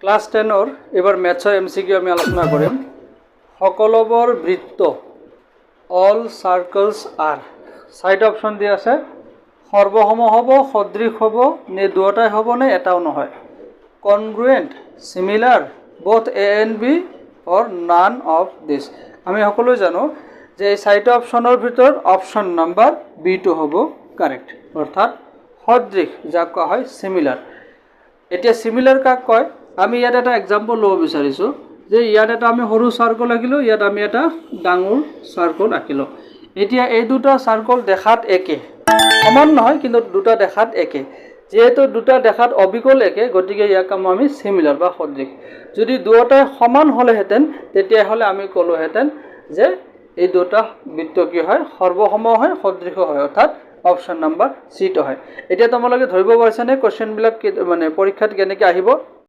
class 10 এবাৰ ম্যাথছৰ MCQ আমি আলোচনা কৰিম সকলোবৰ বৃত্ত অল সাৰ্কেলস আৰ চাৰিটা অপশন দি আছে সৰ্বসম হ'ব সদৃশ হ'ব নে দুটাই হ'ব নে এটাও নহয় কনগ্ৰুয়েন্ট সিমিলাৰ both a and b or none of this আমি সকলোৱে জানো যে এই চাৰিটা অপশনৰ ভিতৰত অপশন নাম্বাৰ বি টো হ'ব কাৰেক্ট অৰ্থাৎ সদৃশ যাক কোৱা হয় সিমিলাৰ এতিয়া সিমিলাৰ কাক কয় আমি ইয়াত এটা এক্সাম্পল লব বিচাৰিছো যে ইয়াত এটা আমি সৰু সাৰ্কেল আঁকিলো ইয়াত আমি এটা ডাঙৰ সার্কেল আঁকিলো এতিয়া এই দুটা সার্কেল দেখাত একে সমান নহয় কিন্তু দুটা দেখাত একে যেহেতু দুটা দেখাত অবিকল একে গতিকে ইয়াক আমি সিমিলার বা সদৃশ যদি দুটাই সমান হলেহেঁতেন তেতিয়া হলে আমি কলোহেঁতেন যে এই দুটা বৃত্ত কি হয় সৰ্বসম হয় সদৃশ হয় অৰ্থাৎ অপশন নাম্বাৰ সি টো হয় এতিয়া তোমালোকে ধৰিব পাৰিছানে কোৱেশ্চন বিলাক মানে পৰীক্ষাত কেনেকৈ আহিব